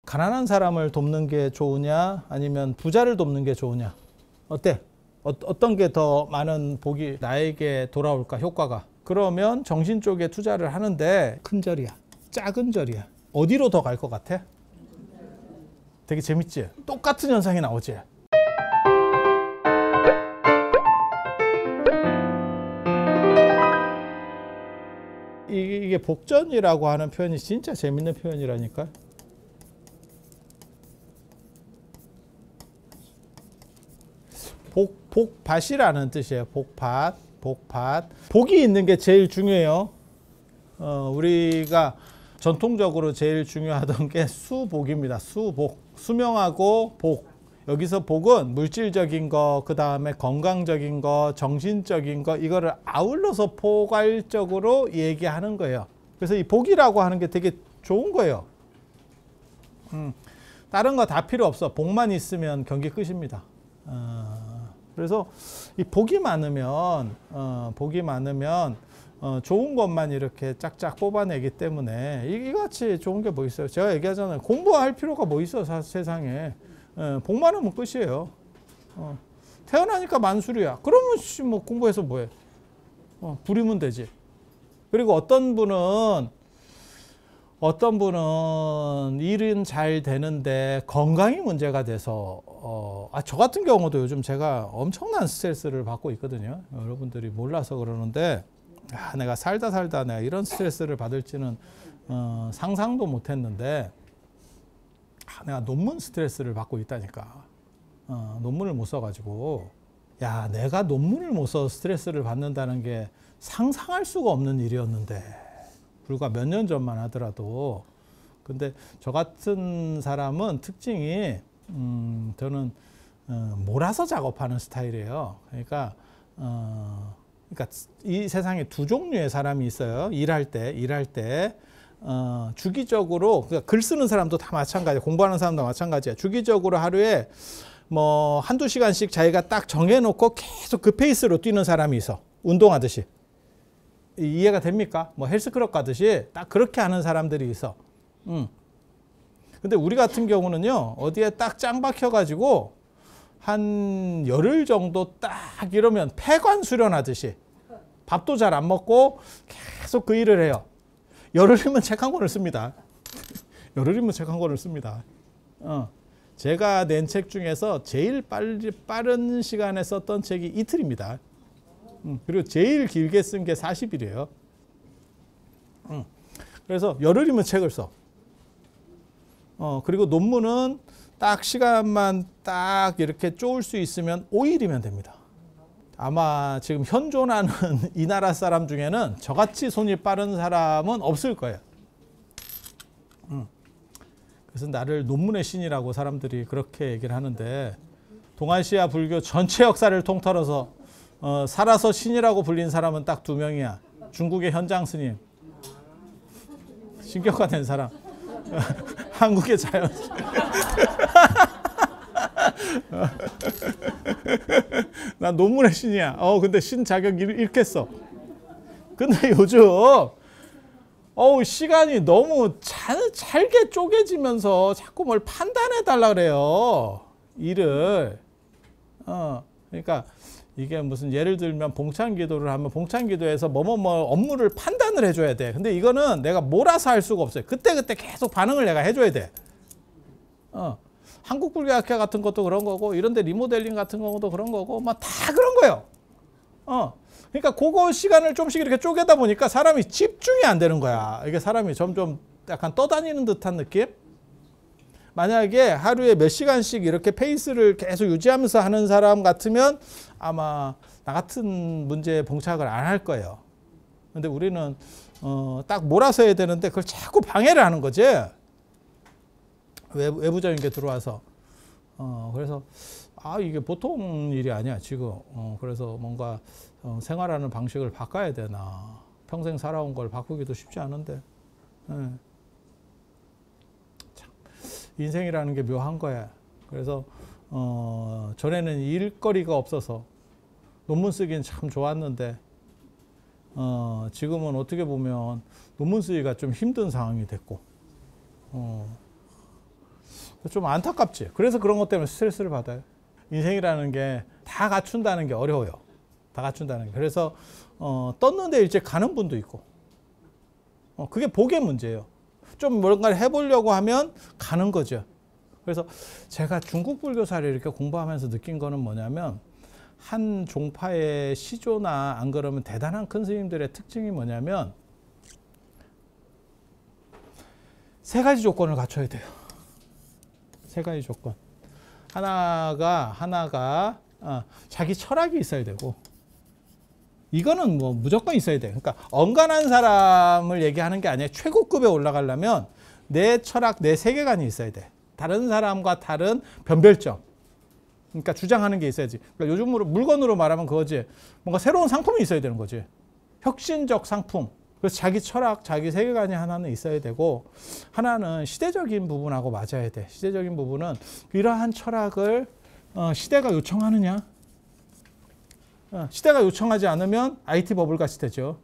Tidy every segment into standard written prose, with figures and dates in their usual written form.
가난한 사람을 돕는 게 좋으냐 아니면 부자를 돕는 게 좋으냐? 어때? 어떤 게 더 많은 복이 나에게 돌아올까, 효과가? 그러면 정신 쪽에 투자를 하는데 큰 절이야, 작은 절이야. 어디로 더 갈 것 같아? 되게 재밌지? 똑같은 현상이 나오지? 이게 복전이라고 하는 표현이 진짜 재밌는 표현이라니까. 복밭이라는 뜻이에요. 복밭. 복이 있는 게 제일 중요해요. 우리가 전통적으로 제일 중요하던 게 수복입니다. 수복. 수명하고 복. 여기서 복은 물질적인 거, 그 다음에 건강적인 거, 정신적인 거, 이거를 아울러서 포괄적으로 얘기하는 거예요. 그래서 이 복이라고 하는 게 되게 좋은 거예요. 다른 거 다 필요 없어. 복만 있으면 경기 끝입니다. 그래서 이 복이 많으면 좋은 것만 이렇게 짝짝 뽑아내기 때문에 이같이 좋은 게 뭐 있어요? 제가 얘기하잖아요. 공부할 필요가 뭐 있어, 세상에. 복 많으면 끝이에요. 태어나니까 만수리야. 그러면 뭐 공부해서 뭐해? 부리면 되지. 그리고 어떤 분은 일은 잘 되는데 건강이 문제가 돼서 저 같은 경우도 요즘 제가 엄청난 스트레스를 받고 있거든요. 여러분들이 몰라서 그러는데 내가 살다 내가 이런 스트레스를 받을지는 상상도 못했는데 내가 논문 스트레스를 받고 있다니까. 논문을 못 써가지고 내가 논문을 못 써서 스트레스를 받는다는 게 상상할 수가 없는 일이었는데 불과 몇 년 전만 하더라도. 근데 저 같은 사람은 특징이 저는 몰아서 작업하는 스타일이에요. 그러니까 이 세상에 두 종류의 사람이 있어요. 일할 때 주기적으로, 그러니까 글 쓰는 사람도 다 마찬가지야. 공부하는 사람도 마찬가지야. 주기적으로 하루에 뭐 한두 시간씩 자기가 딱 정해놓고 계속 그 페이스로 뛰는 사람이 있어. 운동하듯이. 이해가 됩니까? 뭐 헬스클럽 가듯이 딱 그렇게 하는 사람들이 있어. 근데 우리 같은 경우는요, 어디에 딱 짱 박혀가지고 한 열흘 정도 딱 이러면 폐관 수련하듯이 밥도 잘 안 먹고 계속 그 일을 해요. 열흘이면 책 한 권을 씁니다. 열흘이면 책 한 권을 씁니다. 제가 낸 책 중에서 제일 빠른 시간에 썼던 책이 이틀입니다. 그리고 제일 길게 쓴 게 40일이에요. 그래서 열흘이면 책을 써. 그리고 논문은 딱 시간만 딱 이렇게 쪼을 수 있으면 5일이면 됩니다. 아마 지금 현존하는 이 나라 사람 중에는 저같이 손이 빠른 사람은 없을 거예요. 그래서 나를 논문의 신이라고 사람들이 그렇게 얘기를 하는데, 동아시아 불교 전체 역사를 통틀어서 살아서 신이라고 불린 사람은 딱 2명이야. 중국의 현장 스님, 신격화된 사람. 한국의 자연. 난 논문의 신이야. 근데 신 자격 잃겠어. 근데 요즘 시간이 너무 잘게 쪼개지면서 자꾸 뭘 판단해 달라 그래요. 일을. 그러니까 이게 무슨, 예를 들면 봉찬기도를 하면 봉찬기도에서 뭐뭐 업무를 판단을 해줘야 돼. 근데 이거는 내가 몰아서 할 수가 없어요. 그때그때 계속 반응을 내가 해줘야 돼. 한국불교학회 같은 것도 그런 거고, 이런데 리모델링 같은 것도 그런 거고, 막 다 그런 거예요. 그러니까 그거 시간을 좀씩 이렇게 쪼개다 보니까 사람이 집중이 안 되는 거야. 이게 사람이 점점 약간 떠다니는 듯한 느낌? 만약에 하루에 몇 시간씩 이렇게 페이스를 계속 유지하면서 하는 사람 같으면 아마 나 같은 문제에 봉착을 안 할 거예요. 근데 우리는 딱 몰아서 해야 되는데 그걸 자꾸 방해를 하는 거지. 외부적인 게 들어와서. 그래서 이게 보통 일이 아니야 지금. 그래서 뭔가 생활하는 방식을 바꿔야 되나. 평생 살아온 걸 바꾸기도 쉽지 않은데. 참, 인생이라는 게 묘한 거야. 그래서 전에는 일거리가 없어서 논문 쓰기는 참 좋았는데 지금은 어떻게 보면 논문 쓰기가 좀 힘든 상황이 됐고 좀 안타깝지. 그래서 그런 것 때문에 스트레스를 받아요. 인생이라는 게 다 갖춘다는 게 어려워요. 다 갖춘다는 게. 그래서 떴는데 일찍 가는 분도 있고, 그게 복의 문제예요. 좀 뭔가를 해보려고 하면 가는 거죠. 그래서 제가 중국 불교사를 이렇게 공부하면서 느낀 거는 뭐냐면, 한 종파의 시조나 안 그러면 대단한 큰 스님들의 특징이 뭐냐면, 세 가지 조건을 갖춰야 돼요. 세 가지 조건. 하나가 자기 철학이 있어야 되고, 이거는 뭐 무조건 있어야 돼. 그러니까 언간한 사람을 얘기하는 게 아니에요. 최고급에 올라가려면 내 철학, 내 세계관이 있어야 돼. 다른 사람과 다른 변별점. 그러니까 주장하는 게 있어야지. 그러니까 요즘으로 물건으로 말하면 그거지. 뭔가 새로운 상품이 있어야 되는 거지. 혁신적 상품. 그래서 자기 철학, 자기 세계관이 하나는 있어야 되고, 하나는 시대적인 부분하고 맞아야 돼. 시대적인 부분은 이러한 철학을 시대가 요청하느냐? 시대가 요청하지 않으면 IT 버블 같이 되죠.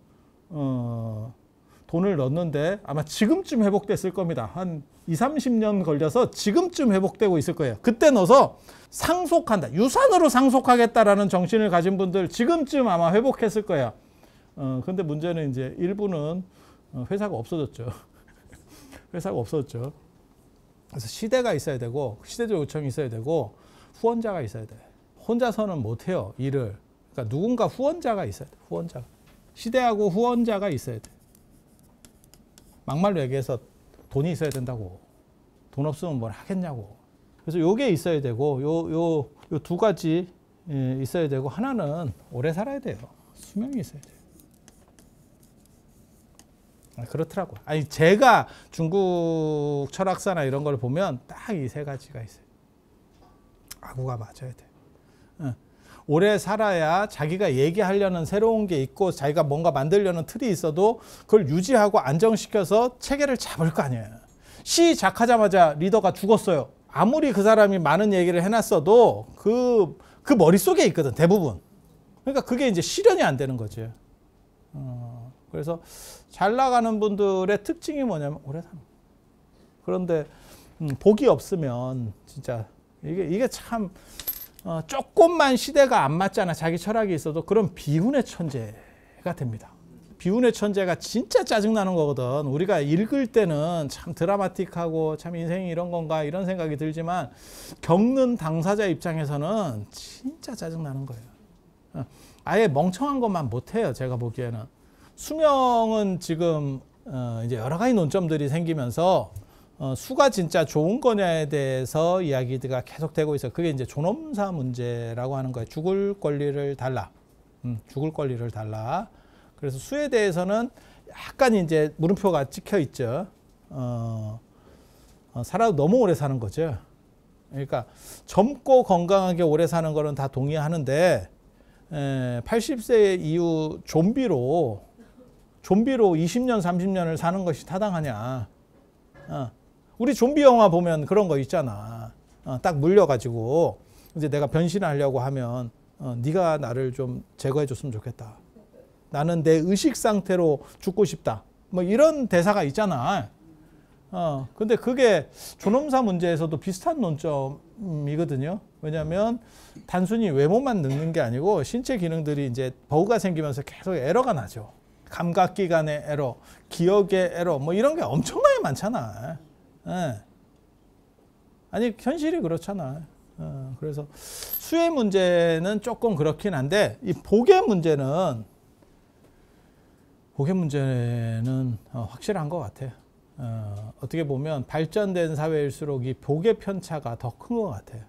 돈을 넣었는데 아마 지금쯤 회복됐을 겁니다. 한 20-30년 걸려서 지금쯤 회복되고 있을 거예요. 그때 넣어서 상속한다. 유산으로 상속하겠다라는 정신을 가진 분들 지금쯤 아마 회복했을 거예요. 근데 문제는 이제 일부는 회사가 없어졌죠. 회사가 없어졌죠. 그래서 시대가 있어야 되고, 시대적 요청이 있어야 되고, 후원자가 있어야 돼. 혼자서는 못해요, 일을. 그러니까 누군가 후원자가 있어야 돼. 후원자가. 시대하고 후원자가 있어야 돼. 막말로 얘기해서 돈이 있어야 된다고. 돈 없으면 뭘 하겠냐고. 그래서 요게 있어야 되고, 요 두 가지 있어야 되고, 하나는 오래 살아야 돼요. 수명이 있어야 돼요. 그렇더라고요. 아니, 제가 중국 철학사나 이런 걸 보면 딱 이 세 가지가 있어요. 아구가 맞아야 돼. 오래 살아야 자기가 얘기하려는 새로운 게 있고, 자기가 뭔가 만들려는 틀이 있어도 그걸 유지하고 안정시켜서 체계를 잡을 거 아니에요. 시작하자마자 리더가 죽었어요. 아무리 그 사람이 많은 얘기를 해놨어도 그 머릿속에 있거든, 대부분. 그러니까 그게 이제 실현이 안 되는 거지. 그래서 잘 나가는 분들의 특징이 뭐냐면 오래 사는 거예요. 그런데 복이 없으면 진짜 이게 참 조금만 시대가 안 맞잖아. 자기 철학이 있어도 그런 비운의 천재가 됩니다. 비운의 천재가 진짜 짜증나는 거거든. 우리가 읽을 때는 참 드라마틱하고 참 인생이 이런 건가 이런 생각이 들지만, 겪는 당사자 입장에서는 진짜 짜증나는 거예요. 아예 멍청한 것만 못해요, 제가 보기에는. 수명은 지금 이제 여러 가지 논점들이 생기면서 수가 진짜 좋은 거냐에 대해서 이야기가 계속되고 있어요. 그게 이제 존엄사 문제라고 하는 거예요. 죽을 권리를 달라. 죽을 권리를 달라. 그래서 수에 대해서는 약간 이제 물음표가 찍혀 있죠. 살아도 너무 오래 사는 거죠. 그러니까 젊고 건강하게 오래 사는 거는 다 동의하는데, 80세 이후 좀비로 20년, 30년을 사는 것이 타당하냐. 우리 좀비 영화 보면 그런 거 있잖아. 딱 물려가지고 이제 내가 변신하려고 하면 네가 나를 좀 제거해 줬으면 좋겠다. 나는 내 의식 상태로 죽고 싶다. 뭐 이런 대사가 있잖아. 근데 그게 존엄사 문제에서도 비슷한 논점이거든요. 왜냐하면 단순히 외모만 늙는 게 아니고 신체 기능들이 이제 버그가 생기면서 계속 에러가 나죠. 감각기관의 에러, 기억의 에러, 뭐 이런 게 엄청나게 많잖아. 아니, 현실이 그렇잖아. 그래서 수의 문제는 조금 그렇긴 한데, 이 복의 문제는 확실한 것 같아요. 어떻게 보면 발전된 사회일수록 이 복의 편차가 더 큰 것 같아요.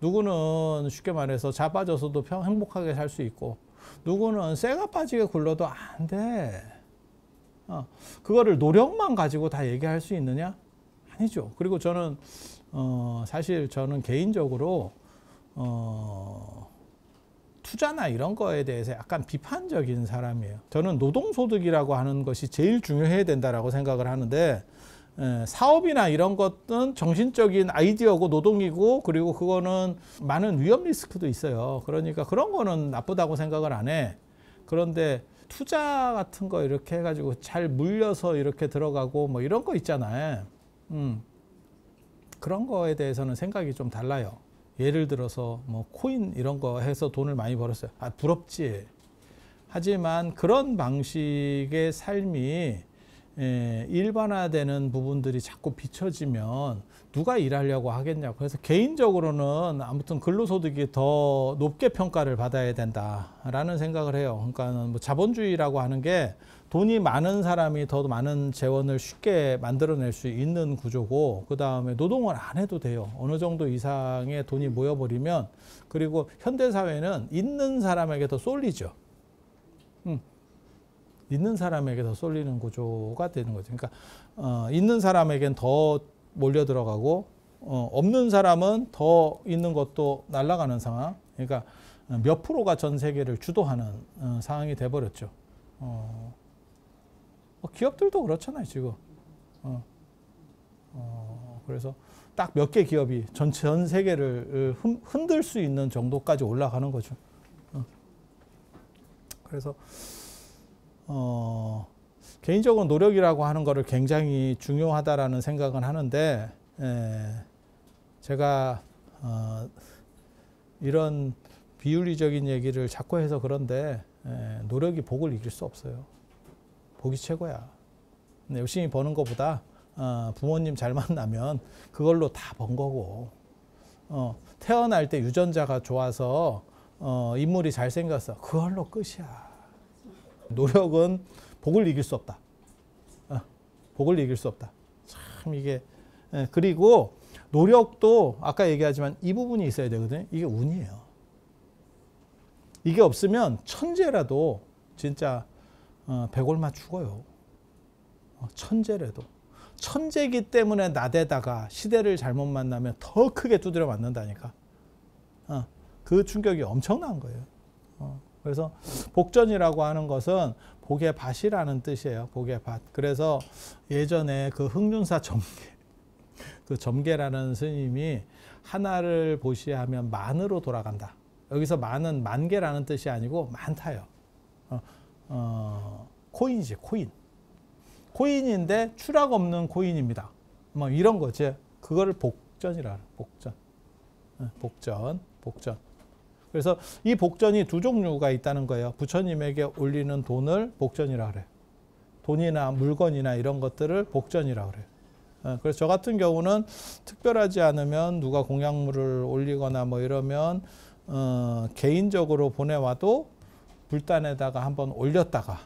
누구는 쉽게 말해서 자빠져서도 행복하게 살 수 있고, 누구는 쇠가 빠지게 굴러도 안 돼. 그거를 노력만 가지고 다 얘기할 수 있느냐? 아니죠. 그리고 저는 사실 저는 개인적으로 투자나 이런 거에 대해서 약간 비판적인 사람이에요. 저는 노동소득이라고 하는 것이 제일 중요해야 된다라고 생각을 하는데, 사업이나 이런 것은 정신적인 아이디어고 노동이고, 그리고 그거는 많은 위험 리스크도 있어요. 그러니까 그런 거는 나쁘다고 생각을 안 해. 그런데 투자 같은 거 이렇게 해가지고 잘 물려서 이렇게 들어가고 뭐 이런 거 있잖아요. 그런 거에 대해서는 생각이 좀 달라요. 예를 들어서 뭐 코인 이런 거 해서 돈을 많이 벌었어요. 아, 부럽지. 하지만 그런 방식의 삶이 일반화되는 부분들이 자꾸 비춰지면 누가 일하려고 하겠냐고. 그래서 개인적으로는 아무튼 근로소득이 더 높게 평가를 받아야 된다라는 생각을 해요. 그러니까는 뭐 자본주의라고 하는 게 돈이 많은 사람이 더 많은 재원을 쉽게 만들어낼 수 있는 구조고, 그 다음에 노동을 안 해도 돼요. 어느 정도 이상의 돈이 모여버리면. 그리고 현대사회는 있는 사람에게 더 쏠리죠. 있는 사람에게 더 쏠리는 구조가 되는 거죠. 그러니까 있는 사람에겐 더 몰려 들어가고 없는 사람은 더 있는 것도 날아가는 상황. 그러니까 몇 프로가 전 세계를 주도하는 상황이 돼버렸죠. 기업들도 그렇잖아요, 지금. 그래서 딱 몇 개 기업이 전 세계를 흔들 수 있는 정도까지 올라가는 거죠. 그래서 개인적으로 노력이라고 하는 거를 굉장히 중요하다라는 생각은 하는데, 제가 이런 비윤리적인 얘기를 자꾸 해서 그런데 노력이 복을 이길 수 없어요. 복이 최고야. 근데 열심히 버는 것보다 부모님 잘 만나면 그걸로 다 번 거고, 태어날 때 유전자가 좋아서 인물이 잘생겼어. 그걸로 끝이야. 노력은 복을 이길 수 없다. 복을 이길 수 없다. 참 이게. 그리고 노력도 아까 얘기하지만 이 부분이 있어야 되거든요. 이게 운이에요. 이게 없으면 천재라도 진짜 백올마 죽어요. 천재라도. 천재기 때문에 나대다가 시대를 잘못 만나면 더 크게 두드려 맞는다니까. 그 충격이 엄청난 거예요. 그래서 복전이라고 하는 것은 복의 밭이라는 뜻이에요. 복의 밭. 그래서 예전에 그 흑륜사 점계, 그 점계라는 스님이 하나를 보시하면 만으로 돌아간다. 여기서 만은 만개라는 뜻이 아니고 많다요. 코인이지, 코인. 코인인데 추락 없는 코인입니다. 뭐 이런 거지. 그거를 복전이라 그래요. 복전. 복전. 그래서 이 복전이 두 종류가 있다는 거예요. 부처님에게 올리는 돈을 복전이라 그래요. 돈이나 물건이나 이런 것들을 복전이라 그래요. 그래서 저 같은 경우는 특별하지 않으면 누가 공약물을 올리거나 뭐 이러면 개인적으로 보내와도 불단에다가 한번 올렸다가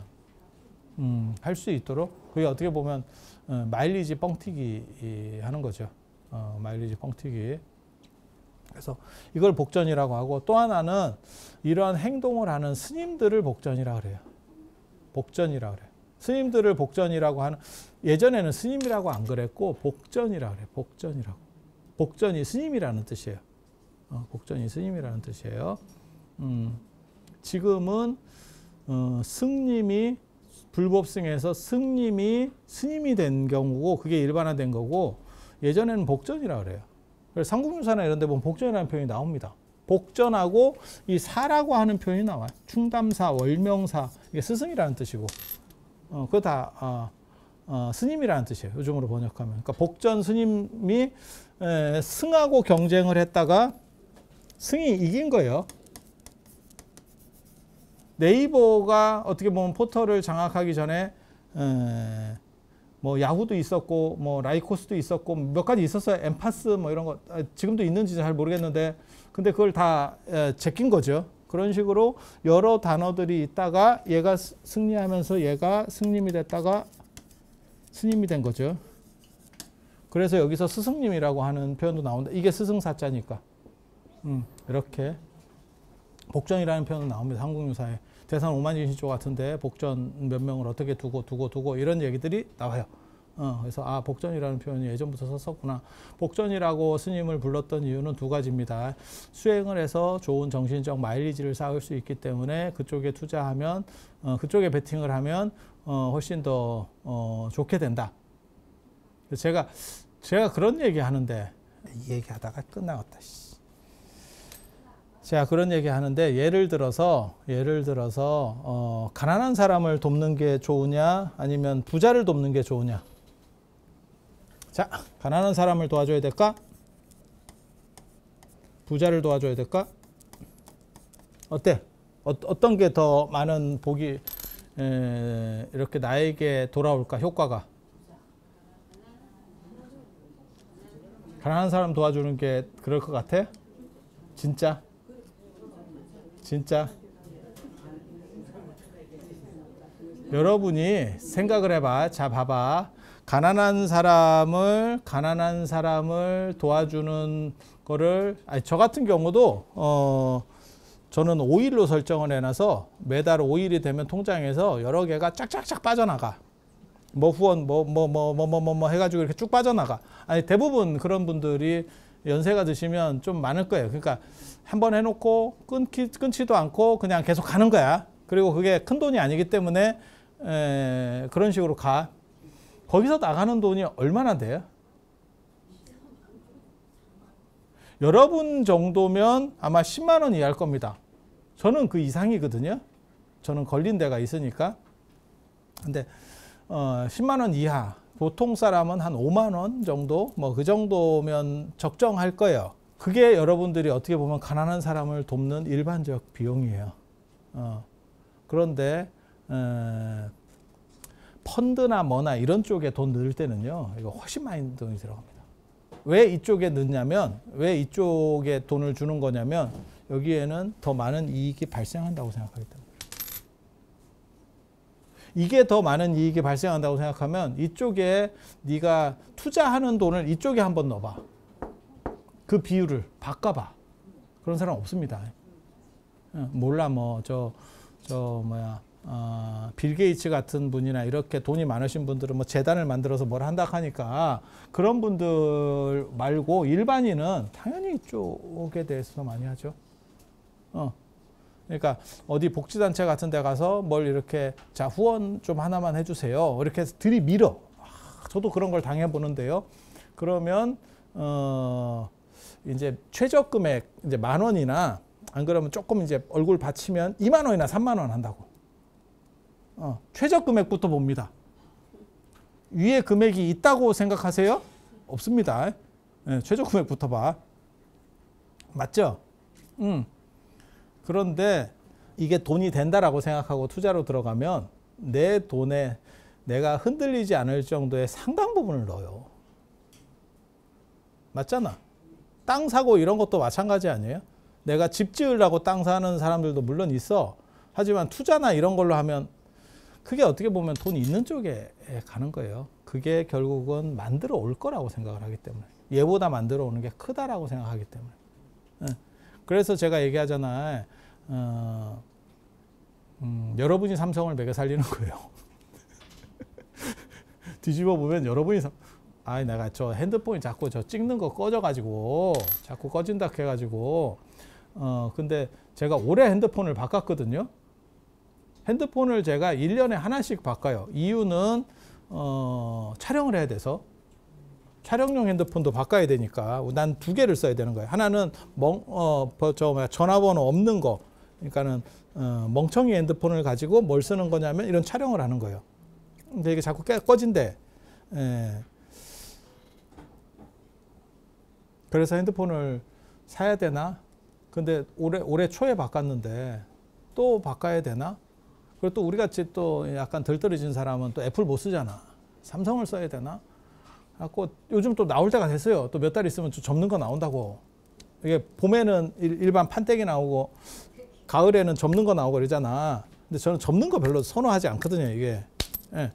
할 수 있도록, 그게 어떻게 보면 마일리지 뻥튀기 하는 거죠. 마일리지 뻥튀기. 그래서 이걸 복전이라고 하고, 또 하나는 이러한 행동을 하는 스님들을 복전이라 그래요. 복전이라 그래요. 스님들을 복전이라고 하는, 예전에는 스님이라고 안 그랬고 복전이라 그래요. 복전이라고. 복전이 스님이라는 뜻이에요. 복전이 스님이라는 뜻이에요. 지금은 승님이 불법승에서 승님이 스님이 된 경우고, 그게 일반화된 거고, 예전에는 복전이라 그래요. 그래서 삼국유사나 이런 데 보면 복전이라는 표현이 나옵니다. 복전하고 이 사라고 하는 표현이 나와요. 충담사, 월명사, 이게 스승이라는 뜻이고, 그거 다 스님이라는 뜻이에요. 요즘으로 번역하면. 그러니까 복전 스님이 승하고 경쟁을 했다가 승이 이긴 거예요. 네이버가 어떻게 보면 포털을 장악하기 전에 뭐 야후도 있었고 뭐 라이코스도 있었고 몇 가지 있었어요. 엠파스 뭐 이런 거 지금도 있는지 잘 모르겠는데, 근데 그걸 다 제낀 거죠. 그런 식으로 여러 단어들이 있다가 얘가 승리하면서 얘가 승님이 됐다가 스님이 된 거죠. 그래서 여기서 스승님이라고 하는 표현도 나온다. 이게 스승사자니까. 이렇게 복전이라는 표현은 나옵니다. 한국유사에. 대산 오만진시조 같은데 복전 몇 명을 어떻게 두고 이런 얘기들이 나와요. 그래서 복전이라는 표현이 예전부터 썼었구나. 복전이라고 스님을 불렀던 이유는 두 가지입니다. 수행을 해서 좋은 정신적 마일리지를 쌓을 수 있기 때문에 그쪽에 투자하면, 그쪽에 베팅을 하면 훨씬 더 좋게 된다. 제가 그런 얘기 하는데, 이 얘기하다가 끝나갔다. 제가 그런 얘기 하는데, 예를 들어서 가난한 사람을 돕는 게 좋으냐 아니면 부자를 돕는 게 좋으냐. 자, 가난한 사람을 도와줘야 될까? 부자를 도와줘야 될까? 어때? 어떤 게 더 많은 복이 이렇게 나에게 돌아올까? 효과가. 가난한 사람 도와주는 게 그럴 것 같아? 진짜? 진짜? 여러분이 생각을 해봐. 자, 봐봐. 가난한 사람을 도와주는 거를, 아니, 저 같은 경우도 저는 5일로 설정을 해놔서 매달 5일이 되면 통장에서 여러 개가 쫙쫙쫙 빠져나가. 뭐 후원 뭐 해가지고 이렇게 쭉 빠져나가. 아니, 대부분 그런 분들이 연세가 드시면 좀 많을 거예요. 그러니까 한번 해놓고 끊지도 않고 그냥 계속 가는 거야. 그리고 그게 큰 돈이 아니기 때문에 그런 식으로 가. 거기서 나가는 돈이 얼마나 돼요? 여러분 정도면 아마 10만 원 이하일 겁니다. 저는 그 이상이거든요. 저는 걸린 데가 있으니까. 근데 10만 원 이하, 보통 사람은 한 5만 원 정도, 뭐 그 정도면 적정할 거예요. 그게 여러분들이 어떻게 보면 가난한 사람을 돕는 일반적 비용이에요. 그런데 펀드나 뭐나 이런 쪽에 돈 넣을 때는요, 이거 훨씬 많이 돈이 들어갑니다. 왜 이쪽에 넣냐면, 왜 이쪽에 돈을 주는 거냐면, 여기에는 더 많은 이익이 발생한다고 생각하기 때문에. 이게 더 많은 이익이 발생한다고 생각하면 이쪽에 네가 투자하는 돈을 이쪽에 한번 넣어봐. 그 비율을 바꿔봐. 그런 사람 없습니다. 몰라, 뭐 빌 게이츠 같은 분이나 이렇게 돈이 많으신 분들은 뭐 재단을 만들어서 뭘 한다 하니까 그런 분들 말고 일반인은 당연히 이쪽에 대해서 많이 하죠. 그러니까 어디 복지단체 같은 데 가서 뭘 이렇게 자, 후원 좀 하나만 해주세요. 이렇게 해서 들이밀어. 저도 그런 걸 당해보는데요. 그러면 이제 최저 금액 이제 10,000원이나 안 그러면 조금 이제 얼굴 받치면 2만 원이나 3만 원 한다고. 최저 금액부터 봅니다. 위에 금액이 있다고 생각하세요? 없습니다. 최저 금액부터 봐. 맞죠? 그런데 이게 돈이 된다라고 생각하고 투자로 들어가면 내 돈에 내가 흔들리지 않을 정도의 상당 부분을 넣어요. 맞잖아. 땅 사고 이런 것도 마찬가지 아니에요? 내가 집 지으려고 땅 사는 사람들도 물론 있어. 하지만 투자나 이런 걸로 하면 그게 어떻게 보면 돈 있는 쪽에 가는 거예요. 그게 결국은 만들어 올 거라고 생각을 하기 때문에. 얘보다 만들어 오는 게 크다라고 생각하기 때문에. 그래서 제가 얘기하잖아요. 여러분이 삼성을 매겨 살리는 거예요. 뒤집어 보면 여러분이 내가 저 핸드폰이 자꾸 저 찍는 거 꺼져가지고 자꾸 꺼진다 해가지고 근데 제가 올해 핸드폰을 바꿨거든요. 핸드폰을 제가 1년에 하나씩 바꿔요. 이유는 촬영을 해야 돼서. 촬영용 핸드폰도 바꿔야 되니까 난 2개를 써야 되는 거예요. 하나는 전화번호 없는 거, 그러니까는 멍청이 핸드폰을 가지고 뭘 쓰는 거냐면 이런 촬영을 하는 거예요. 근데 이게 자꾸 꺼진대. 그래서 핸드폰을 사야 되나? 근데 올해 초에 바꿨는데 또 바꿔야 되나? 그리고 또 우리 같이 또 약간 덜 떨어진 사람은 또 애플 못 쓰잖아. 삼성을 써야 되나? 갖고 요즘 또 나올 때가 됐어요. 또 몇 달 있으면 좀 접는 거 나온다고. 이게 봄에는 일반 판때기 나오고 가을에는 접는 거 나오고 그러잖아. 근데 저는 접는 거 별로 선호하지 않거든요, 이게. 예.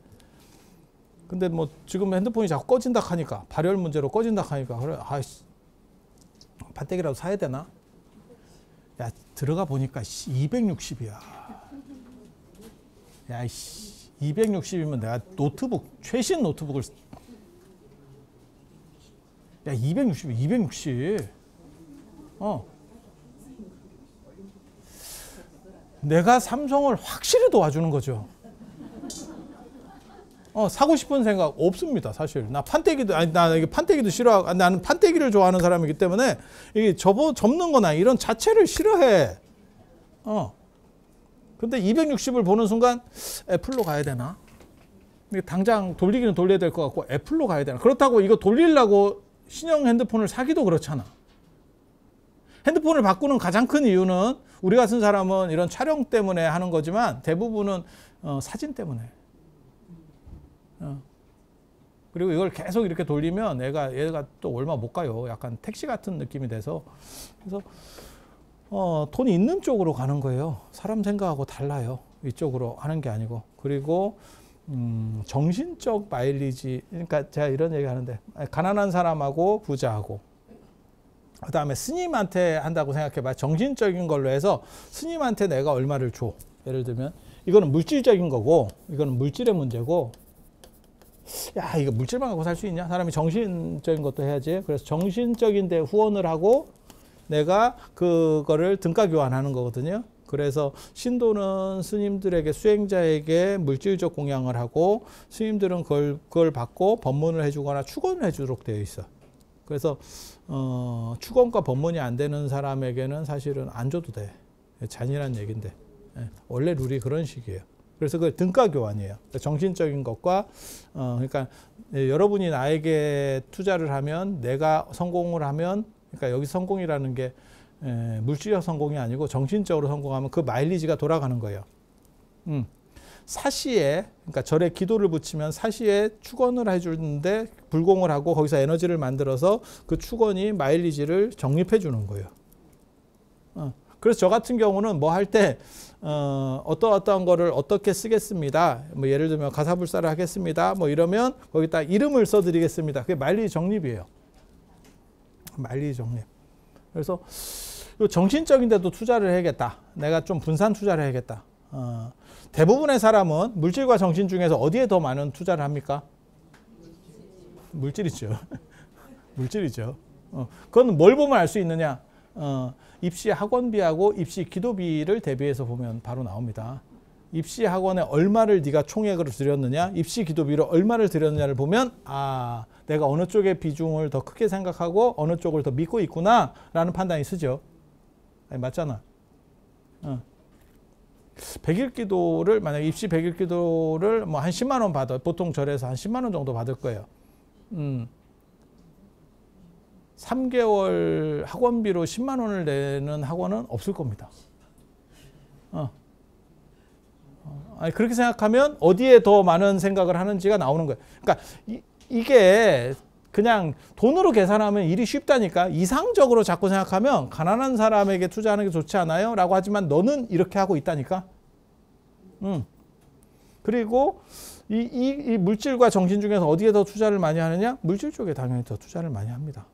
근데 뭐 지금 핸드폰이 자꾸 꺼진다 하니까, 발열 문제로 꺼진다 하니까 그래, 아이씨, 판때기라도 사야 되나? 야, 들어가 보니까 260이야. 야, 260이면 내가 최신 노트북을 야, 260. 내가 삼성을 확실히 도와주는 거죠. 사고 싶은 생각 없습니다, 사실. 나 이게 판때기도 싫어하고, 나는 판때기를 좋아하는 사람이기 때문에, 이게 접는 거나 이런 자체를 싫어해. 근데 260을 보는 순간, 애플로 가야 되나? 당장 돌리기는 돌려야 될 것 같고 애플로 가야 되나. 그렇다고 이거 돌리려고 신형 핸드폰을 사기도 그렇잖아. 핸드폰을 바꾸는 가장 큰 이유는 우리 같은 사람은 이런 촬영 때문에 하는 거지만 대부분은 사진 때문에. 그리고 이걸 계속 이렇게 돌리면 얘가 또 얼마 못 가요. 약간 택시 같은 느낌이 돼서. 그래서 돈이 있는 쪽으로 가는 거예요. 사람 생각하고 달라요. 이쪽으로 하는 게 아니고. 그리고 정신적 마일리지. 그러니까 제가 이런 얘기 하는데 가난한 사람하고 부자하고 그 다음에 스님한테 한다고 생각해봐. 정신적인 걸로 해서 스님한테 내가 얼마를 줘. 예를 들면 이거는 물질적인 거고 이거는 물질의 문제고, 야 이거 물질만 갖고 살 수 있냐? 사람이 정신적인 것도 해야지. 그래서 정신적인 데 후원을 하고 내가 그거를 등가 교환하는 거거든요. 그래서 신도는 스님들에게, 수행자에게 물질적 공양을 하고 스님들은 그걸 받고 법문을 해주거나 축원을 해주도록 되어 있어. 그래서 축원과 법문이 안 되는 사람에게는 사실은 안 줘도 돼. 잔인한 얘기인데 원래 룰이 그런 식이에요. 그래서 그 등가 교환이에요. 정신적인 것과 그러니까 여러분이 나에게 투자를 하면, 내가 성공을 하면, 그러니까 여기 성공이라는 게 물질적 성공이 아니고 정신적으로 성공하면 그 마일리지가 돌아가는 거예요. 사시에, 그러니까 절에 기도를 붙이면 사시에 축원을 해주는데 불공을 하고 거기서 에너지를 만들어서 그 축원이 마일리지를 적립해 주는 거예요. 그래서 저 같은 경우는 뭐 할 때 어떠한 거를 어떻게 쓰겠습니다. 뭐 예를 들면 가사불사를 하겠습니다. 뭐 이러면 거기다 이름을 써드리겠습니다. 그게 마일리지 적립이에요. 마일리지 적립. 그래서 정신적인 데도 투자를 해야겠다. 내가 좀 분산 투자를 해야겠다. 대부분의 사람은 물질과 정신 중에서 어디에 더 많은 투자를 합니까? 물질이죠. 물질이죠. 그건 뭘 보면 알 수 있느냐? 입시 학원비하고 입시 기도비를 대비해서 보면 바로 나옵니다. 입시 학원에 얼마를 네가 총액으로 들였느냐, 입시 기도비로 얼마를 들였느냐를 보면 내가 어느 쪽의 비중을 더 크게 생각하고 어느 쪽을 더 믿고 있구나 라는 판단이 쓰죠. 아니, 맞잖아. 100일 기도를, 만약 입시 100일 기도를 뭐 한 10만 원 받아, 보통 절에서 한 10만 원 정도 받을 거예요. 3개월 학원비로 10만 원을 내는 학원은 없을 겁니다. 아니, 그렇게 생각하면 어디에 더 많은 생각을 하는지가 나오는 거예요. 그러니까 이게 그냥 돈으로 계산하면 일이 쉽다니까. 이상적으로 자꾸 생각하면 가난한 사람에게 투자하는 게 좋지 않아요? 라고 하지만 너는 이렇게 하고 있다니까. 그리고 이 물질과 정신 중에서 어디에 더 투자를 많이 하느냐? 물질 쪽에 당연히 더 투자를 많이 합니다.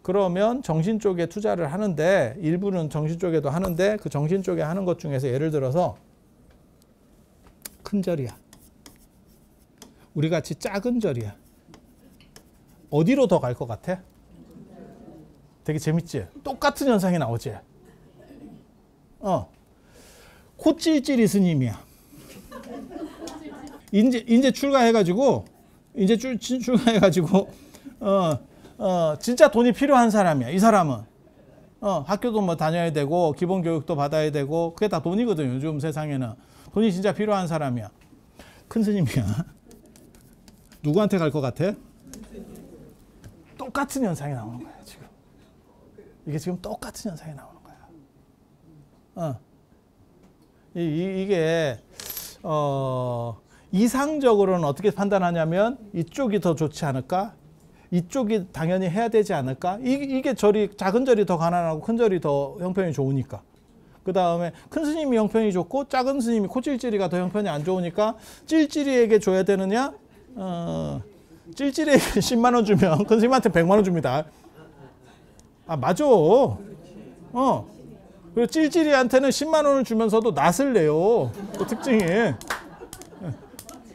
그러면 정신 쪽에 투자를 하는데, 일부는 정신 쪽에도 하는데, 그 정신 쪽에 하는 것 중에서 예를 들어서 큰 절이야. 우리 같이 작은 절이야. 어디로 더 갈 것 같아? 되게 재밌지? 똑같은 현상이 나오지? 코찔찔이 스님이야. 이제 출가해가지고, 진짜 돈이 필요한 사람이야. 이 사람은. 학교도 뭐 다녀야 되고, 기본 교육도 받아야 되고, 그게 다 돈이거든요. 요즘 세상에는. 돈이 진짜 필요한 사람이야. 큰 스님이야. 누구한테 갈 것 같아? 똑같은 현상이 나오는 거야, 지금. 이게 지금 똑같은 현상이 나오는 거야. 이게, 이상적으로는 어떻게 판단하냐면, 이쪽이 더 좋지 않을까? 이쪽이 당연히 해야 되지 않을까? 이게 작은 절이 더 가난하고 큰 절이 더 형편이 좋으니까. 그 다음에 큰 스님이 형편이 좋고 작은 스님이 코찔찔이가 더 형편이 안 좋으니까 찔찔이에게 줘야 되느냐? 찔찔이에게 10만 원 주면 큰 스님한테 100만 원 줍니다. 맞아. 그리고 찔찔이한테는 10만 원을 주면서도 낫을 내요. 그 특징이.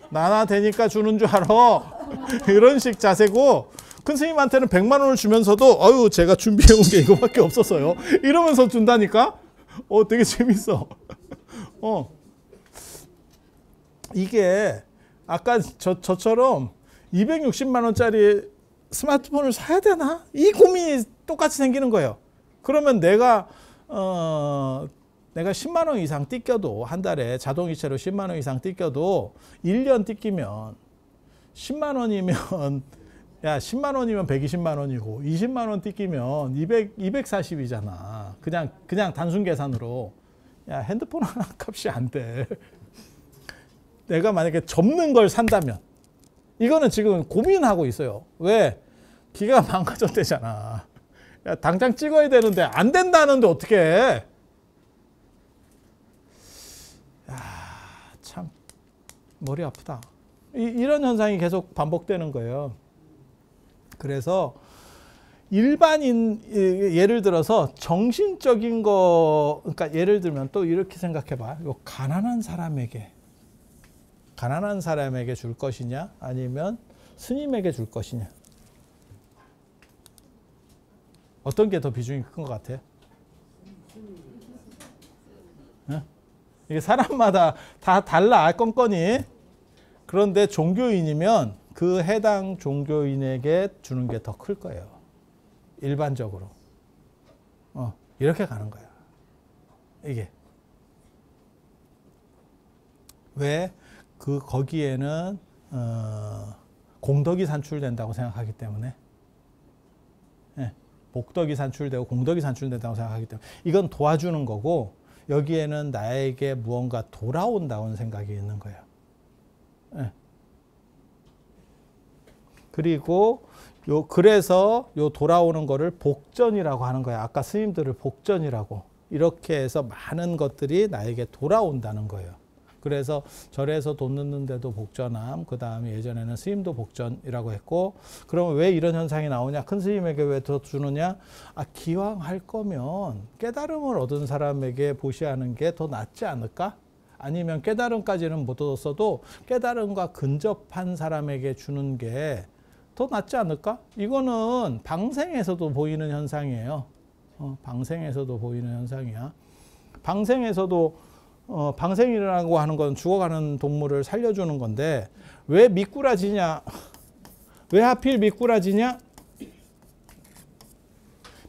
나나 되니까 주는 줄 알아. 이런 식 자세고, 큰 스님한테는 100만 원을 주면서도 제가 준비해온 게 이거밖에 없었어요. 이러면서 준다니까? 되게 재밌어. 이게 아까 저처럼 260만 원짜리 스마트폰을 사야 되나? 이 고민이 똑같이 생기는 거예요. 그러면 내가 내가 10만 원 이상 띠껴도 한 달에 자동이체로 10만 원 이상 띠껴도 1년 띠끼면 10만 원이면 야 10만 원이면 120만 원이고 20만 원 띠끼면 240이잖아. 그냥 단순 계산으로 야 핸드폰 하나 값이 안 돼. 내가 만약에 접는 걸 산다면 이거는 지금 고민하고 있어요. 왜? 기가 망가졌대잖아. 야, 당장 찍어야 되는데 안 된다는데 어떻게 해? 야, 참 머리 아프다. 이런 현상이 계속 반복되는 거예요. 그래서 일반인 예를 들어서 정신적인 거 그러니까 예를 들면 또 이렇게 생각해 봐. 요 가난한 사람에게 줄 것이냐 아니면 스님에게 줄 것이냐. 어떤 게 더 비중이 큰 것 같아요? 네? 이게 사람마다 다 달라 건건이. 그런데 종교인이면 그 해당 종교인에게 주는 게 더 클 거예요. 일반적으로. 이렇게 가는 거야. 이게. 왜? 거기에는 공덕이 산출된다고 생각하기 때문에. 네. 복덕이 산출되고 공덕이 산출된다고 생각하기 때문에. 이건 도와주는 거고 여기에는 나에게 무언가 돌아온다는 생각이 있는 거예요. 네. 그리고 그래서 돌아오는 거를 복전이라고 하는 거야. 아까 스님들을 복전이라고. 이렇게 해서 많은 것들이 나에게 돌아온다는 거예요. 그래서 절에서 돈 넣는데도 복전함, 그 다음에 예전에는 스님도 복전이라고 했고, 그러면 왜 이런 현상이 나오냐? 큰 스님에게 왜 더 주느냐? 기왕 할 거면 깨달음을 얻은 사람에게 보시하는 게 더 낫지 않을까? 아니면 깨달음까지는 못 얻었어도 깨달음과 근접한 사람에게 주는 게 더 낫지 않을까? 이거는 방생에서도 보이는 현상이에요. 방생에서도 보이는 현상이야. 방생에서도 방생이라고 하는 건 죽어가는 동물을 살려주는 건데 왜 미꾸라지냐? 왜 하필 미꾸라지냐?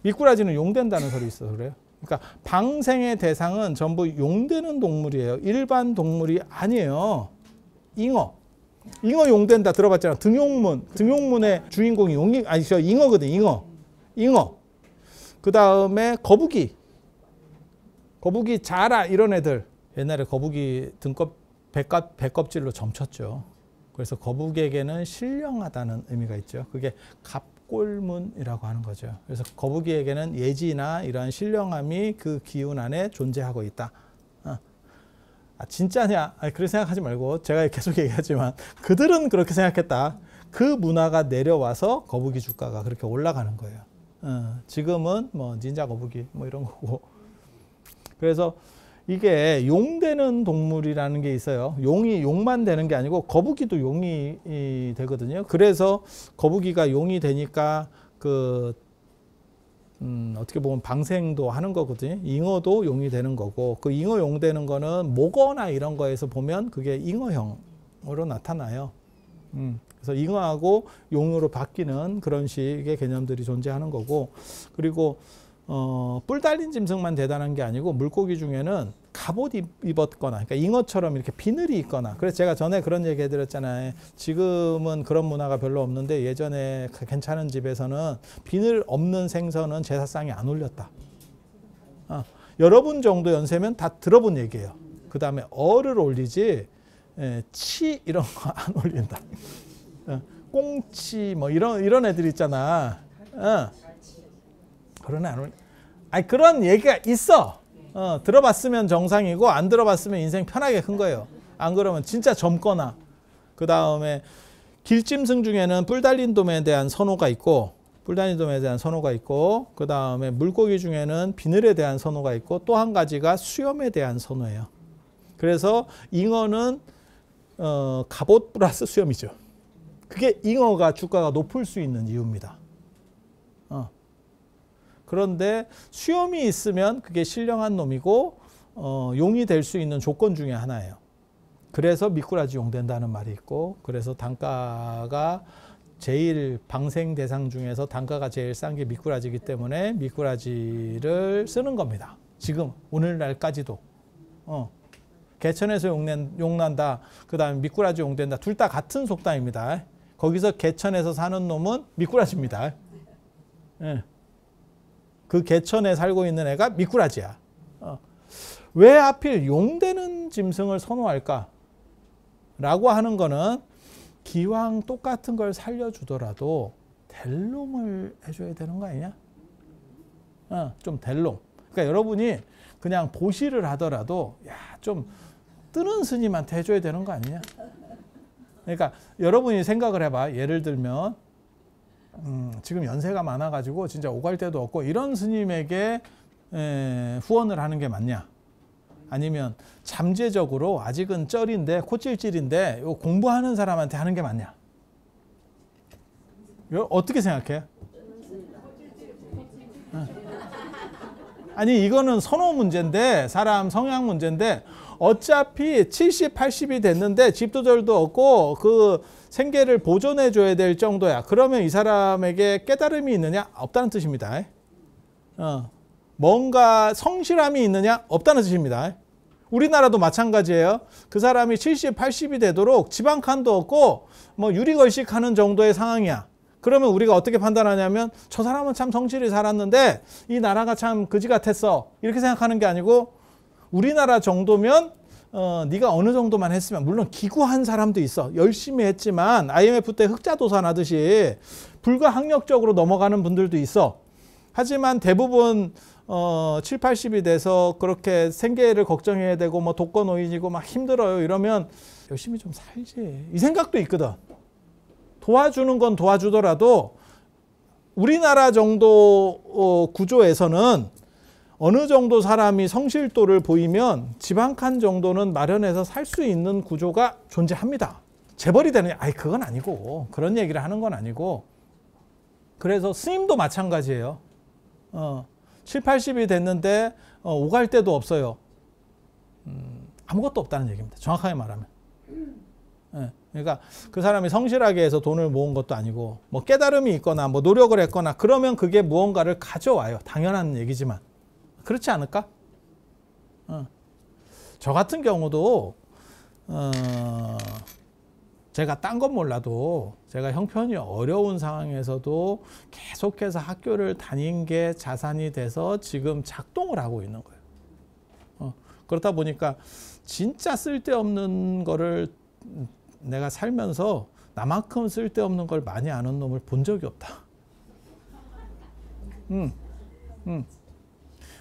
미꾸라지는 용된다는 소리 있어서 그래요. 그러니까 방생의 대상은 전부 용되는 동물이에요. 일반 동물이 아니에요. 잉어 용된다 들어봤잖아. 등용문의 주인공이 잉어거든. 잉어. 그 다음에 거북이, 자라 이런 애들. 옛날에 거북이 배껍질로 점쳤죠. 그래서 거북이에게는 신령하다는 의미가 있죠. 그게 갑골문이라고 하는 거죠. 그래서 거북이에게는 예지나 이러한 신령함이 그 기운 안에 존재하고 있다. 진짜냐? 그렇게 생각하지 말고 제가 계속 얘기하지만 그들은 그렇게 생각했다. 그 문화가 내려와서 거북이 주가가 그렇게 올라가는 거예요. 지금은 뭐 닌자 거북이 뭐 이런 거고. 그래서 이게 용되는 동물이라는 게 있어요. 용만 되는 게 아니고 거북이도 용이 되거든요. 그래서 거북이가 용이 되니까 어떻게 보면 방생도 하는 거거든요. 잉어도 용이 되는 거고, 그 잉어 용 되는 거는 모거나 이런 거에서 보면 그게 잉어형으로 나타나요. 그래서 잉어하고 용으로 바뀌는 그런 식의 개념들이 존재하는 거고, 그리고 뿔 달린 짐승만 대단한 게 아니고 물고기 중에는 갑옷 입었거나, 그러니까 잉어처럼 이렇게 비늘이 있거나. 그래서 제가 전에 그런 얘기 해드렸잖아요. 지금은 그런 문화가 별로 없는데 예전에 괜찮은 집에서는 비늘 없는 생선은 제사상에 안 올렸다. 여러분 정도 연세면 다 들어본 얘기예요. 그 다음에 어를 올리지 치 이런 거 안 올린다. 꽁치 뭐 이런 애들 있잖아. 그런 애 안 올려. 그런 얘기가 있어. 들어봤으면 정상이고 안 들어봤으면 인생 편하게 큰 거예요. 안 그러면 진짜 젊거나. 그 다음에 길짐승 중에는 뿔 달린 돔에 대한 선호가 있고, 그 다음에 물고기 중에는 비늘에 대한 선호가 있고, 또 한 가지가 수염에 대한 선호예요. 그래서 잉어는 갑옷 플러스 수염이죠. 그게 잉어가 주가가 높을 수 있는 이유입니다. 그런데 수염이 있으면 그게 신령한 놈이고 용이 될 수 있는 조건 중에 하나예요. 그래서 미꾸라지 용 된다는 말이 있고, 그래서 단가가 제일 방생 대상 중에서 단가가 제일 싼 게 미꾸라지이기 때문에 미꾸라지를 쓰는 겁니다. 지금 오늘날까지도. 개천에서 용난다. 그 다음에 미꾸라지 용된다. 둘 다 같은 속담입니다. 거기서 개천에서 사는 놈은 미꾸라지입니다. 예. 그 개천에 살고 있는 애가 미꾸라지야. 왜 하필 용되는 짐승을 선호할까? 라고 하는 거는 기왕 똑같은 걸 살려주더라도 델롬을 해줘야 되는 거 아니냐? 좀 델롬. 그러니까 여러분이 그냥 보시를 하더라도 좀 뜨는 스님한테 해줘야 되는 거 아니냐? 그러니까 여러분이 생각을 해봐. 예를 들면 지금 연세가 많아가지고 진짜 오갈 데도 없고 이런 스님에게 후원을 하는 게 맞냐? 아니면 잠재적으로 아직은 쩔인데 코찔찔인데 공부하는 사람한테 하는 게 맞냐? 어떻게 생각해? 아니 이거는 선호 문제인데 사람 성향 문제인데 어차피 70, 80이 됐는데 집도절도 없고 그 생계를 보존해 줘야 될 정도야. 그러면 이 사람에게 깨달음이 있느냐? 없다는 뜻입니다. 뭔가 성실함이 있느냐? 없다는 뜻입니다. 우리나라도 마찬가지예요. 그 사람이 70, 80이 되도록 집 한 칸도 없고 뭐 유리걸식하는 정도의 상황이야. 그러면 우리가 어떻게 판단하냐면 저 사람은 참 성실히 살았는데 이 나라가 참 그지 같았어. 이렇게 생각하는 게 아니고 우리나라 정도면 네가 어느 정도만 했으면 물론 기구한 사람도 있어. 열심히 했지만 IMF 때 흑자도산 하듯이 불가항력적으로 넘어가는 분들도 있어. 하지만 대부분 7, 80이 돼서 그렇게 생계를 걱정해야 되고 뭐 독거노인이고 막 힘들어요. 이러면 열심히 좀 살지. 이 생각도 있거든. 도와주는 건 도와주더라도 우리나라 정도 구조에서는 어느 정도 사람이 성실도를 보이면 집 한 칸 정도는 마련해서 살 수 있는 구조가 존재합니다. 재벌이 되느냐? 아니 그건 아니고 그런 얘기를 하는 건 아니고 그래서 스님도 마찬가지예요. 7, 80이 됐는데 오갈 데도 없어요. 아무것도 없다는 얘기입니다. 정확하게 말하면. 그러니까 그 사람이 성실하게 해서 돈을 모은 것도 아니고 뭐 깨달음이 있거나 뭐 노력을 했거나 그러면 그게 무언가를 가져와요. 당연한 얘기지만. 그렇지 않을까? 저 같은 경우도 제가 딴 건 몰라도 제가 형편이 어려운 상황에서도 계속해서 학교를 다닌 게 자산이 돼서 지금 작동을 하고 있는 거예요. 그렇다 보니까 진짜 쓸데없는 거를 내가 살면서 나만큼 쓸데없는 걸 많이 아는 놈을 본 적이 없다.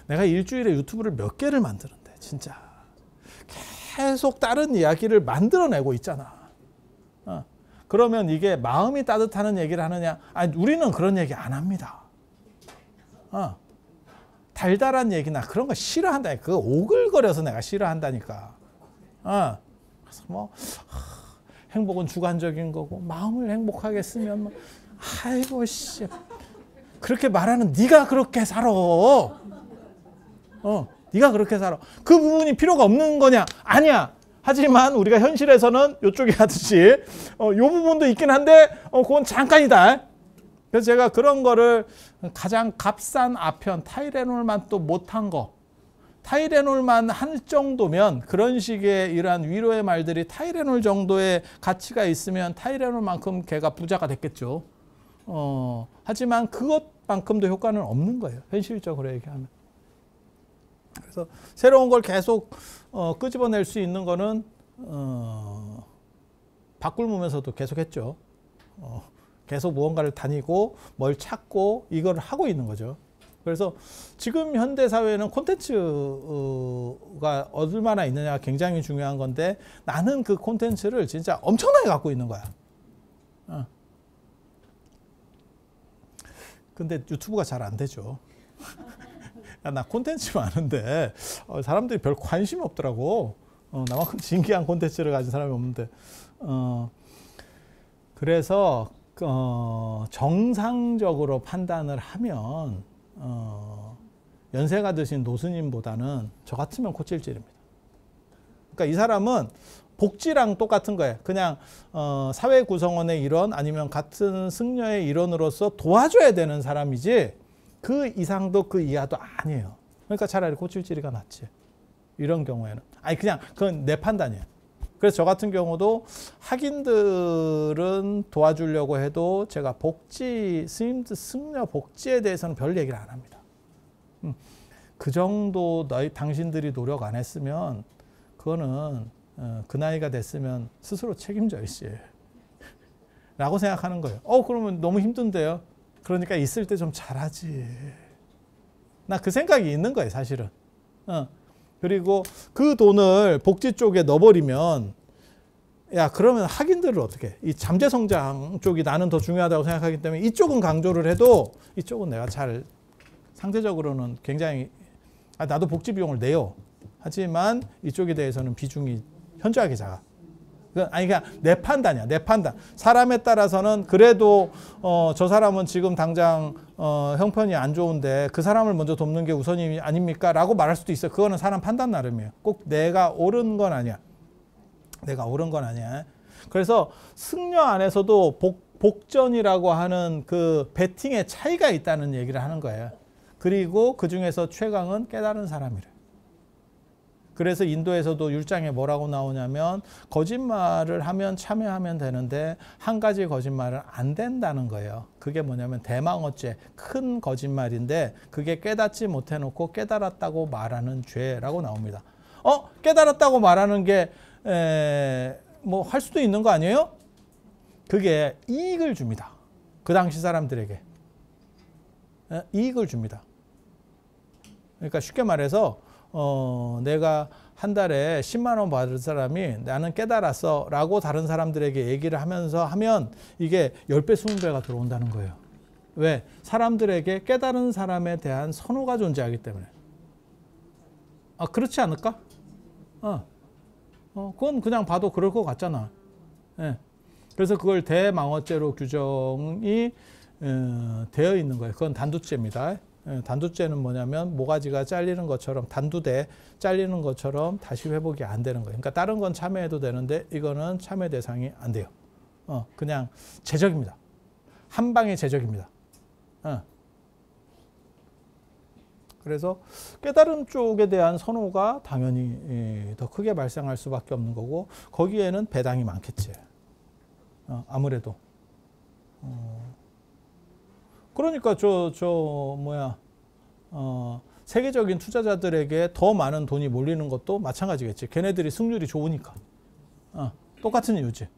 내가 일주일에 유튜브를 몇 개를 만드는데 진짜 계속 다른 이야기를 만들어내고 있잖아. 그러면 이게 마음이 따뜻하는 얘기를 하느냐? 아니 우리는 그런 얘기 안 합니다. 달달한 얘기나 그런 거 싫어한다. 그거 오글거려서 내가 싫어한다니까. 그래서 뭐 행복은 주관적인 거고 마음을 행복하게 쓰면 뭐 아이고 씨 그렇게 말하는 네가 그렇게 살아. 네가 그렇게 살아. 그 부분이 필요가 없는 거냐? 아니야. 하지만 우리가 현실에서는 이쪽에 하듯이 요 부분도 있긴 한데 그건 잠깐이다. 그래서 제가 그런 거를 가장 값싼 아편 타이레놀만 또 못한 거 타이레놀만 할 정도면 그런 식의 이러한 위로의 말들이 타이레놀 정도의 가치가 있으면 타이레놀만큼 걔가 부자가 됐겠죠. 하지만 그것만큼도 효과는 없는 거예요. 현실적으로 얘기하면. 그래서 새로운 걸 계속 끄집어낼 수 있는 거는 바꿀면서도 계속 했죠. 계속 무언가를 다니고 뭘 찾고 이걸 하고 있는 거죠. 그래서 지금 현대 사회는 콘텐츠가 얼마나 있느냐가 굉장히 중요한 건데 나는 그 콘텐츠를 진짜 엄청나게 갖고 있는 거야. 근데 유튜브가 잘 안 되죠. 나 콘텐츠 많은데 사람들이 별 관심이 없더라고. 나만큼 진기한 콘텐츠를 가진 사람이 없는데. 그래서 정상적으로 판단을 하면 연세가 드신 노스님보다는 저 같으면 코찔찔입니다. 그러니까 이 사람은 복지랑 똑같은 거예요. 그냥 사회 구성원의 일원 아니면 같은 승려의 일원으로서 도와줘야 되는 사람이지 그 이상도 그 이하도 아니에요. 그러니까 차라리 고칠지리가 낫지. 이런 경우에는. 아니 그냥 그건 내 판단이에요. 그래서 저 같은 경우도 학인들은 도와주려고 해도 제가 복지, 스님들 승려 복지에 대해서는 별 얘기를 안 합니다. 그 정도 당신들이 노력 안 했으면 그거는 그 나이가 됐으면 스스로 책임져야지 라고 생각하는 거예요. 그러면 너무 힘든데요. 그러니까 있을 때 좀 잘하지. 나 그 생각이 있는 거예요, 사실은. 그리고 그 돈을 복지 쪽에 넣어버리면 야 그러면 학인들을 어떻게 해? 이 잠재성장 쪽이 나는 더 중요하다고 생각하기 때문에 이쪽은 강조를 해도 이쪽은 내가 잘 상대적으로는 굉장히 나도 복지 비용을 내요. 하지만 이쪽에 대해서는 비중이 현저하게 작아. 그냥 내 판단이야. 내 판단. 사람에 따라서는 그래도 저 사람은 지금 당장 형편이 안 좋은데 그 사람을 먼저 돕는 게 우선이 아닙니까? 라고 말할 수도 있어요. 그거는 사람 판단 나름이에요. 꼭 내가 옳은 건 아니야. 내가 옳은 건 아니야. 그래서 승려 안에서도 복전이라고 하는 그 베팅의 차이가 있다는 얘기를 하는 거예요. 그리고 그 중에서 최강은 깨달은 사람이래. 그래서 인도에서도 율장에 뭐라고 나오냐면 거짓말을 하면 참여하면 되는데 한 가지 거짓말은 안 된다는 거예요. 그게 뭐냐면 대망어죄, 큰 거짓말인데 그게 깨닫지 못해놓고 깨달았다고 말하는 죄라고 나옵니다. 깨달았다고 말하는 게 뭐 할 수도 있는 거 아니에요? 그게 이익을 줍니다. 그 당시 사람들에게 이익을 줍니다. 그러니까 쉽게 말해서 내가 한 달에 10만 원 받을 사람이 나는 깨달았어 라고 다른 사람들에게 얘기를 하면서 하면 이게 10배, 20배가 들어온다는 거예요. 왜? 사람들에게 깨달은 사람에 대한 선호가 존재하기 때문에. 그렇지 않을까? 그건 그냥 봐도 그럴 것 같잖아. 예. 그래서 그걸 대망어죄로 규정이 되어 있는 거예요. 그건 단두죄입니다. 단두죄는 뭐냐면 모가지가 잘리는 것처럼 단두대 잘리는 것처럼 다시 회복이 안 되는 거예요. 그러니까 다른 건 참여해도 되는데 이거는 참여 대상이 안 돼요. 그냥 제적입니다. 한 방의 제적입니다. 그래서 깨달은 쪽에 대한 선호가 당연히 더 크게 발생할 수밖에 없는 거고 거기에는 배당이 많겠지. 아무래도. 그러니까 세계적인 투자자들에게 더 많은 돈이 몰리는 것도 마찬가지겠지. 걔네들이 승률이 좋으니까. 똑같은 이유지.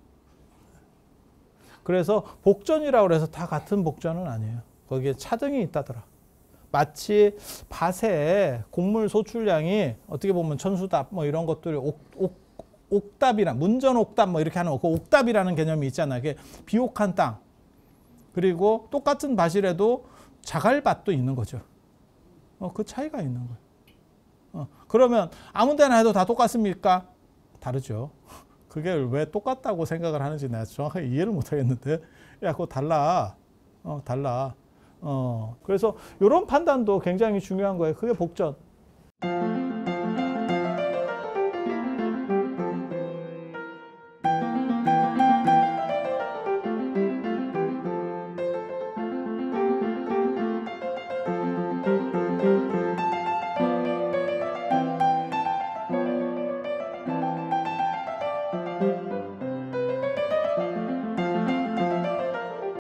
그래서 복전이라고 해서 다 같은 복전은 아니에요. 거기에 차등이 있다더라. 마치 밭에 곡물 소출량이 어떻게 보면 천수답 뭐 이런 것들이 옥답이나 문전옥답 뭐 이렇게 하는 그 옥답이라는 개념이 있잖아요. 그게 비옥한 땅. 그리고 똑같은 밭이라도 자갈밭도 있는 거죠. 그 차이가 있는 거예요. 그러면 아무 데나 해도 다 똑같습니까? 다르죠. 그게 왜 똑같다고 생각을 하는지 내가 정확하게 이해를 못 하겠는데 야 그거 달라. 달라. 그래서 이런 판단도 굉장히 중요한 거예요. 그게 복전.